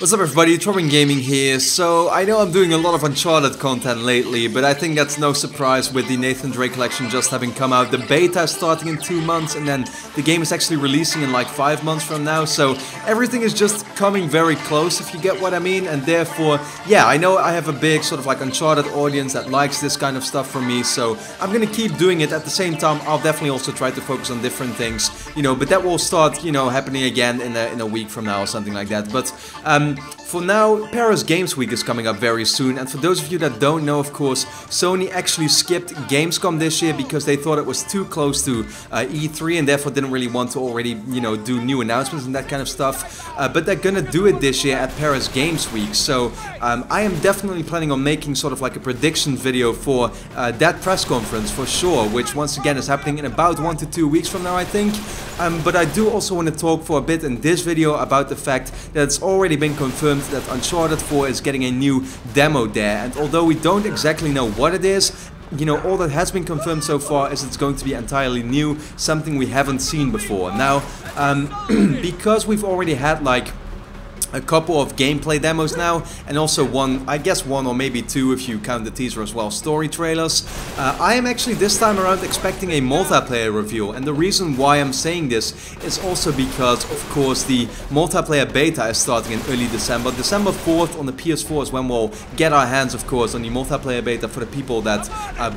What's up everybody, Torben Gaming here. So I know I'm doing a lot of Uncharted content lately, but I think that's no surprise with the Nathan Drake collection just having come out. The beta is starting in 2 months and then the game is actually releasing in like 5 months from now. So everything is just coming very close, if you get what I mean. And therefore, yeah, I know I have a big sort of like Uncharted audience that likes this kind of stuff from me. So I'm gonna keep doing it. At the same time, I'll definitely also try to focus on different things, you know, but that will start, you know, happening again in a week from now or something like that. But for now, Paris Games Week is coming up very soon, and for those of you that don't know, of course, Sony actually skipped Gamescom this year because they thought it was too close to E3 and therefore didn't really want to already, you know, do new announcements and that kind of stuff. But they're gonna do it this year at Paris Games Week, so I am definitely planning on making sort of like a prediction video for that press conference for sure, which once again is happening in about 1 to 2 weeks from now, I think. But I do also want to talk for a bit in this video about the fact that it's already been confirmed that Uncharted 4 is getting a new demo there, and although we don't exactly know what it is, you know, all that has been confirmed so far is it's going to be entirely new, something we haven't seen before. Now, because we've already had like a couple of gameplay demos now, and also I guess one or maybe two if you count the teaser as well, story trailers. I am actually this time around expecting a multiplayer reveal, and the reason why I'm saying this is also because, of course, the multiplayer beta is starting in early December. December 4th on the PS4 is when we'll get our hands, of course, on the multiplayer beta for the people that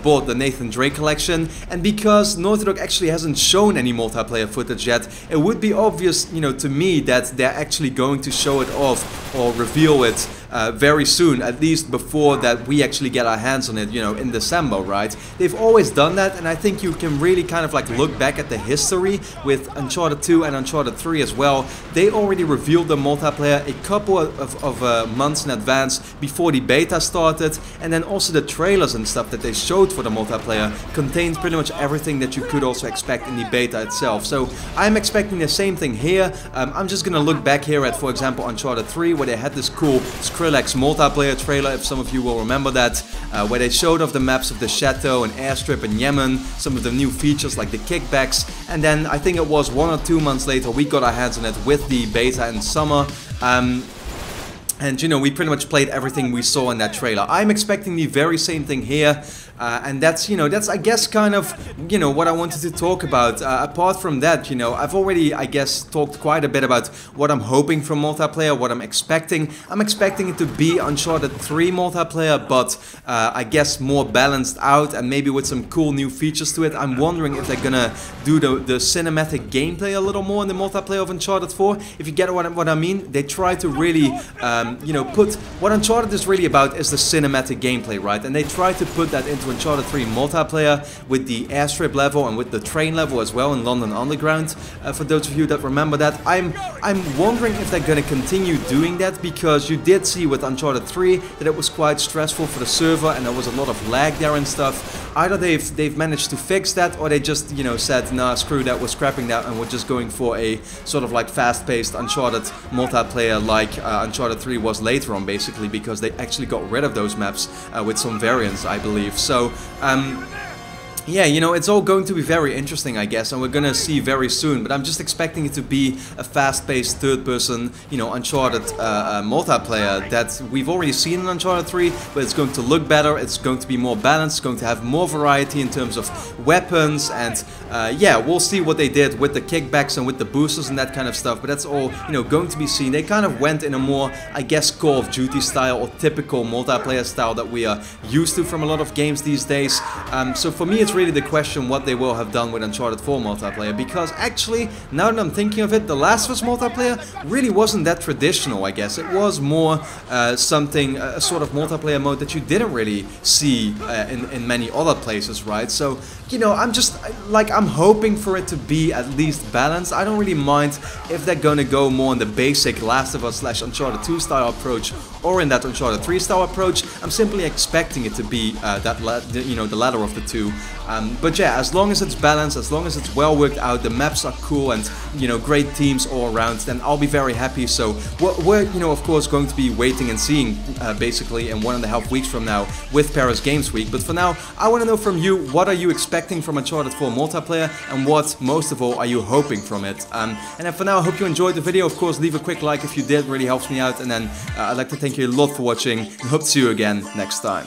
bought the Nathan Drake collection. And because Naughty Dog actually hasn't shown any multiplayer footage yet, it would be obvious, you know, to me that they're actually going to show it off or reveal it very soon, at least before that we actually get our hands on it, you know, in December, right? They've always done that, and I think you can really kind of like look back at the history with Uncharted 2 and Uncharted 3 as well. They already revealed the multiplayer a couple of months in advance before the beta started, and then also the trailers and stuff that they showed for the multiplayer contained pretty much everything that you could also expect in the beta itself. So I'm expecting the same thing here. I'm just gonna look back here at, for example, Uncharted 3, where they had this cool Skrillex multiplayer trailer, if some of you will remember that, where they showed off the maps of the Chateau and Airstrip in Yemen, some of the new features like the kickbacks, and then I think it was 1 or 2 months later we got our hands on it with the beta in summer. And you know, we pretty much played everything we saw in that trailer. I'm expecting the very same thing here. And that's, you know, that's I guess kind of, you know, what I wanted to talk about. Apart from that, you know, I've already, I guess, talked quite a bit about what I'm hoping from multiplayer, what I'm expecting. I'm expecting it to be Uncharted 3 multiplayer, but I guess more balanced out and maybe with some cool new features to it. I'm wondering if they're gonna do the cinematic gameplay a little more in the multiplayer of Uncharted 4. If you get what I mean, they try to really, you know, put what Uncharted is really about is the cinematic gameplay, right? And they try to put that into Uncharted 3 multiplayer with the airstrip level and with the train level as well in London Underground. For those of you that remember that, I'm wondering if they're gonna continue doing that, because you did see with Uncharted 3 that it was quite stressful for the server and there was a lot of lag there and stuff. Either they've managed to fix that, or they just, you know, said, nah, screw that, we're scrapping that and we're just going for a sort of like fast-paced Uncharted multiplayer like Uncharted 3 was later on, basically, because they actually got rid of those maps with some variants, I believe. So yeah, you know, it's all going to be very interesting, I guess, and we're gonna see very soon, but I'm just expecting it to be a fast-paced third-person, you know, Uncharted multiplayer that we've already seen in Uncharted 3, but it's going to look better, it's going to be more balanced, it's going to have more variety in terms of weapons, and yeah, we'll see what they did with the kickbacks and with the boosters and that kind of stuff, but that's all, you know, going to be seen. They kind of went in a more, I guess, Call of Duty style or typical multiplayer style that we are used to from a lot of games these days. So for me, it's really the question what they will have done with Uncharted 4 multiplayer, because actually, now that I'm thinking of it, the Last of Us multiplayer really wasn't that traditional, I guess. It was more something, a sort of multiplayer mode that you didn't really see in many other places, right? So, you know, I'm just, like, I'm hoping for it to be at least balanced. I don't really mind if they're gonna go more on the basic Last of Us / Uncharted 2 style approach, or in that Uncharted 3 style approach. I'm simply expecting it to be the latter of the two. But yeah, as long as it's balanced, as long as it's well worked out, the maps are cool, and great teams all around, then I'll be very happy. So we're of course going to be waiting and seeing basically in 1.5 weeks from now with Paris Games Week. But for now, I want to know from you, what are you expecting from Uncharted 4 multiplayer, and what most of all are you hoping from it? And then for now, I hope you enjoyed the video. Of course, leave a quick like if you did, really helps me out. And then I'd like to thank you a lot for watching, and hope to see you again next time.